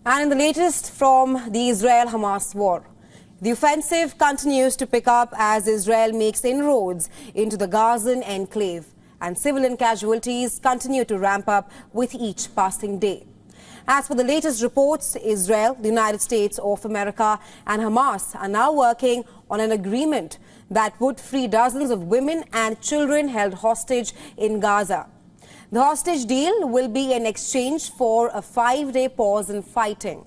And in the latest from the Israel-Hamas war, the offensive continues to pick up as Israel makes inroads into the Gazan enclave, and civilian casualties continue to ramp up with each passing day. As for the latest reports, Israel, the United States of America and Hamas are now working on an agreement that would free dozens of women and children held hostage in Gaza. The hostage deal will be in exchange for a 5-day pause in fighting.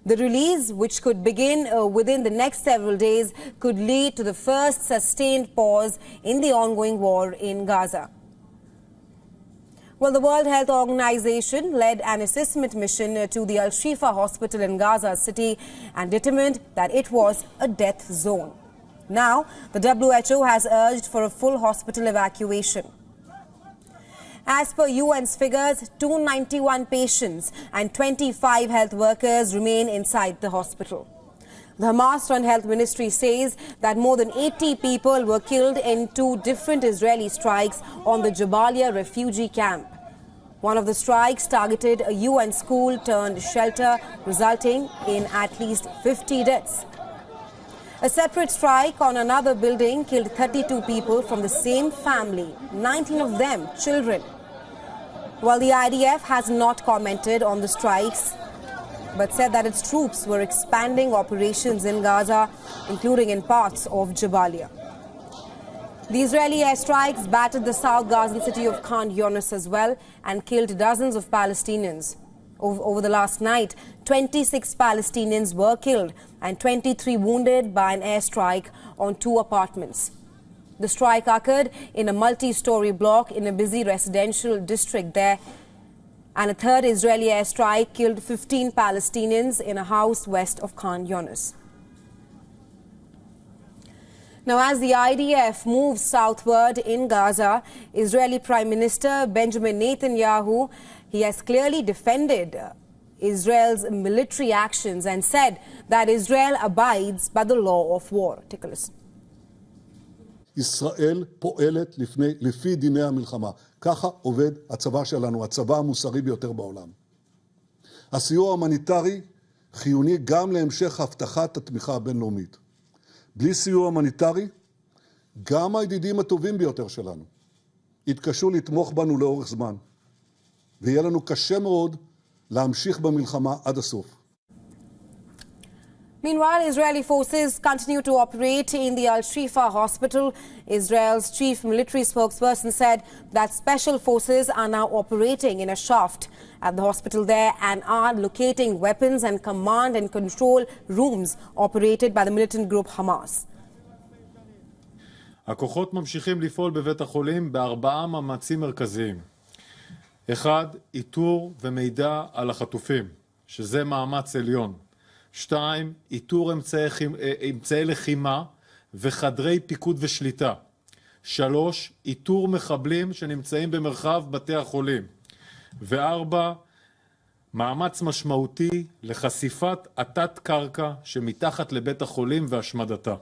The release, which could begin within the next several days, could lead to the first sustained pause in the ongoing war in Gaza. Well, the World Health Organization led an assessment mission to the al-shifa hospital in Gaza City and determined that it was a death zone. Now, the WHO has urged for a full hospital evacuation. As per UN's figures, 291 patients and 25 health workers remain inside the hospital. The Hamas-run health ministry says that more than 80 people were killed in 2 different Israeli strikes on the Jabalia refugee camp. One of the strikes targeted a UN school turned shelter, resulting in at least 50 deaths. A separate strike on another building killed 32 people from the same family, 19 of them children. While the IDF has not commented on the strikes, but said that its troops were expanding operations in Gaza, including in parts of Jabalia. The Israeli airstrikes battered the South Gazan city of Khan Younis as well and killed dozens of Palestinians. Over the last night, 26 Palestinians were killed and 23 wounded by an airstrike on 2 apartments. The strike occurred in a multi-story block in a busy residential district there, and a 3rd Israeli airstrike killed 15 Palestinians in a house west of Khan Younis. Now, as the IDF moves southward in Gaza, Israeli Prime Minister Benjamin Netanyahu, he has clearly defended Israel's military actions and said that Israel abides by the law of war. Take a listen. ישראל פועלת לפי דיני המלחמה. ככה עובד הצבא שלנו, הצבא המוסרי ביותר בעולם. הסיוע ההומניטרי חיוני גם להמשך הבטחת התמיכה הבינלאומית. בלי סיוע הומניטרי, גם הידידים הטובים ביותר שלנו יתקשו לתמוך בנו לאורך זמן. ויהיה לנו קשה מאוד להמשיך במלחמה עד הסוף. Meanwhile, Israeli forces continue to operate in the al-shifa hospital. Israel's chief military spokesperson said that special forces are now operating in a shaft at the hospital there and are locating weapons and command and control rooms operated by the militant group Hamas. הכוחות ממשיכים לפעול בבית החולים ב4 מאמצים מרכזיים. 1. איתור ומידע על החטופים, שזה מאמץ עליון. 2. איתור אמצעי לחימה וחדרי פיקוד ושליטה. 3. איתור מחבלים שנמצאים במרחב בתי החולים. 4. מאמץ משמעותי לחשיפת התת קרקע שמתחת לבית החולים והשמדתה.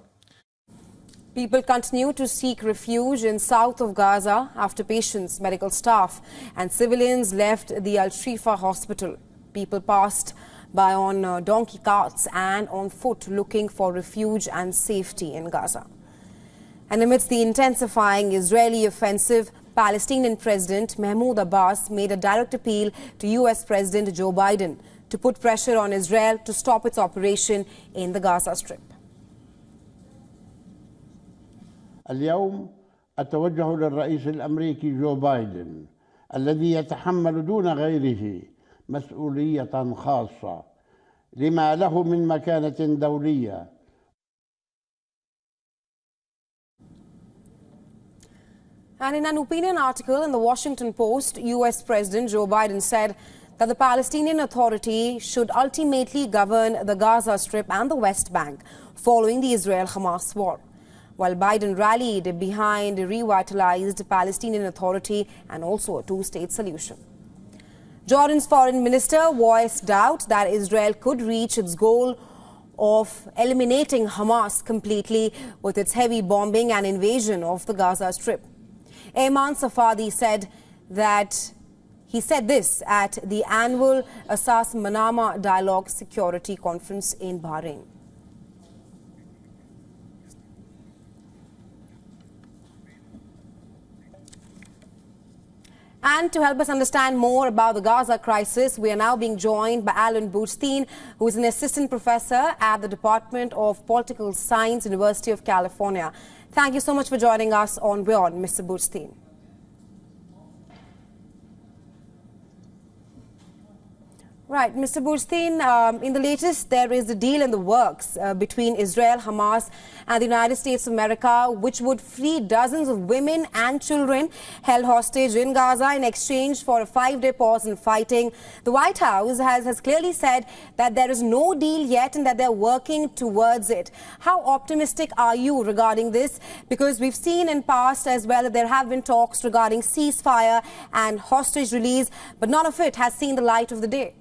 People continue to seek refuge in south of Gaza after patients, medical staff and civilians left the al-shifa hospital. People passed by on donkey carts and on foot looking for refuge and safety in Gaza. And amidst the intensifying Israeli offensive, Palestinian President Mahmoud Abbas made a direct appeal to US President Joe Biden to put pressure on Israel to stop its operation in the Gaza Strip. اليوم أتوجه للرئيس الأمريكي جو بايدن الذي يتحمل دون غيره مسؤولية خاصة لما له من مكانة دولية. And in an opinion article in the Washington Post, US President Joe Biden said that the Palestinian Authority should ultimately govern the Gaza Strip and the West Bank following the Israel-Hamas war, while Biden rallied behind a revitalized Palestinian Authority and also a 2-state solution. Jordan's foreign minister voiced doubt that Israel could reach its goal of eliminating Hamas completely with its heavy bombing and invasion of the Gaza Strip. Ayman Safadi said that He said this at the annual Asas Manama Dialogue Security Conference in Bahrain. And to help us understand more about the Gaza crisis, we are now being joined by Alan Bootstein, who is an assistant professor at the Department of Political Science, University of California. Thank you so much for joining us on WION, Mr. Bootstein. Right, Mr. Bootstein, in the latest, there is a deal in the works between Israel, Hamas and the United States of America, which would free dozens of women and children held hostage in Gaza in exchange for a 5-day pause in fighting. The White House has clearly said that there is no deal yet and that they're working towards it. How optimistic are you regarding this? Because we've seen in past as well that there have been talks regarding ceasefire and hostage release, but none of it has seen the light of the day.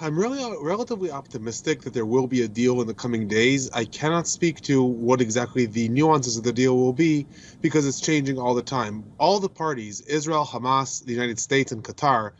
I'm really relatively optimistic that there will be a deal in the coming days. I cannot speak to what exactly the nuances of the deal will be because it's changing all the time. All the parties, Israel, Hamas, the United States, and Qatar,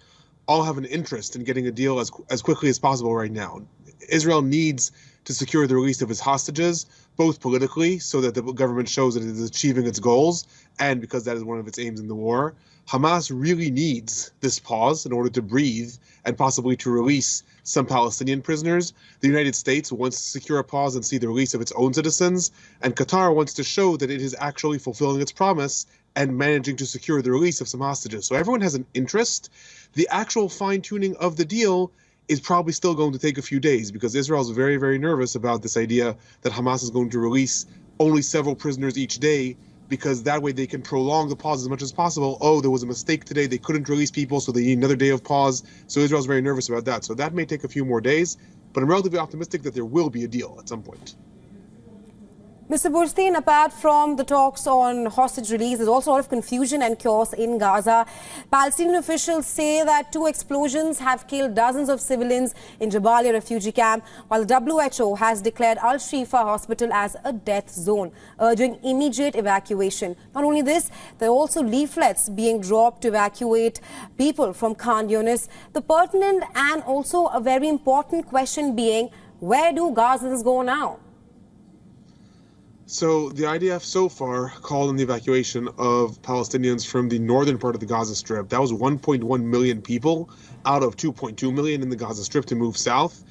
all have an interest in getting a deal as quickly as possible right now. Israel needs to secure the release of its hostages, both politically, so that the government shows that it is achieving its goals, and because that is one of its aims in the war. Hamas really needs this pause in order to breathe and possibly to release some Palestinian prisoners. The United States wants to secure a pause and see the release of its own citizens, and Qatar wants to show that it is actually fulfilling its promise and managing to secure the release of some hostages. So everyone has an interest. The actual fine-tuning of the deal is probably still going to take a few days because Israel is very, very nervous about this idea that Hamas is going to release only several prisoners each day, because that way they can prolong the pause as much as possible. Oh, there was a mistake today, they couldn't release people, so they need another day of pause. So Israel's very nervous about that. So that may take a few more days, but I'm relatively optimistic that there will be a deal at some point. Mr. Bootstein, apart from the talks on hostage release, there's also a lot of confusion and chaos in Gaza. Palestinian officials say that 2 explosions have killed dozens of civilians in Jabalia refugee camp, while the WHO has declared al-Shifa hospital as a death zone, urging immediate evacuation. Not only this, there are also leaflets being dropped to evacuate people from Khan Yunis. The pertinent and also a very important question being, where do Gazans go now? So the IDF so far called on the evacuation of Palestinians from the northern part of the Gaza Strip. That was 1.1 million people out of 2.2 million in the Gaza Strip to move south.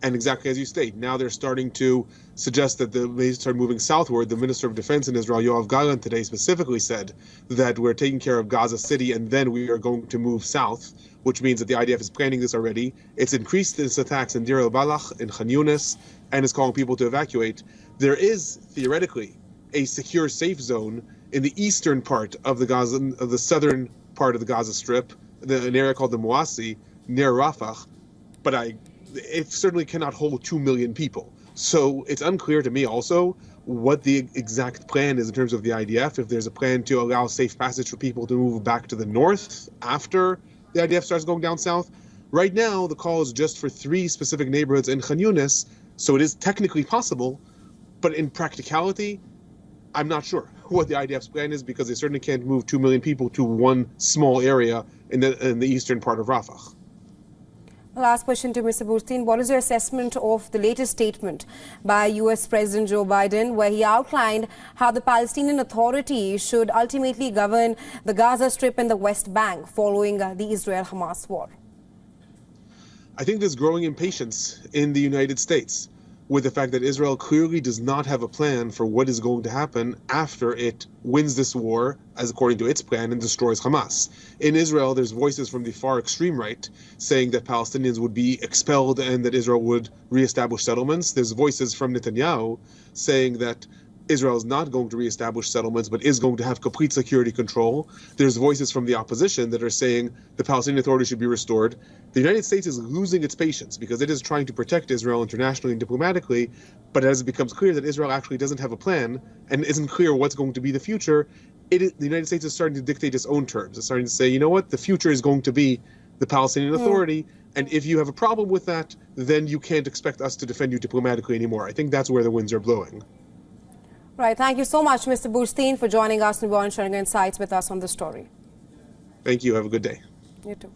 And exactly as you state, now they're starting to suggest that they start moving southward. The Minister of Defense in Israel, Gazan, today specifically said that we're taking care of Gaza City and then we are going to move south, which means that the IDF is planning this already. It's increased its attacks in Deir el-Balach, in Khan Yunis, and is calling people to evacuate. There is, theoretically, a secure safe zone in the eastern part of the Gaza, of the southern part of the Gaza Strip, an area called the Muasi, near Rafah, but it certainly cannot hold 2 million people. So it's unclear to me also what the exact plan is in terms of the IDF, if there's a plan to allow safe passage for people to move back to the north after the IDF starts going down south. Right now, the call is just for 3 specific neighborhoods in Khan Yunis, so it is technically possible, but in practicality, I'm not sure what the IDF's plan is because they certainly can't move 2 million people to one small area in the eastern part of Rafah. Last question to Mr. Bootstein. What is your assessment of the latest statement by U.S. President Joe Biden, where he outlined how the Palestinian Authority should ultimately govern the Gaza Strip and the West Bank following the Israel-Hamas war? I think there's growing impatience in the United States with the fact that Israel clearly does not have a plan for what is going to happen after it wins this war, as according to its plan, and destroys Hamas. In Israel, there's voices from the far extreme right saying that Palestinians would be expelled and that Israel would reestablish settlements. There's voices from Netanyahu saying that Israel is not going to reestablish settlements, but is going to have complete security control. There's voices from the opposition that are saying the Palestinian Authority should be restored. The United States is losing its patience because it is trying to protect Israel internationally and diplomatically, but as it becomes clear that Israel actually doesn't have a plan and isn't clear what's going to be the future, the United States is starting to dictate its own terms. It's starting to say, you know what, the future is going to be the Palestinian Authority, and if you have a problem with that, then you can't expect us to defend you diplomatically anymore. I think that's where the winds are blowing. Right. Thank you so much, Mr. Bootstein, for joining us and sharing insights with us on this story. Thank you. Have a good day. You too.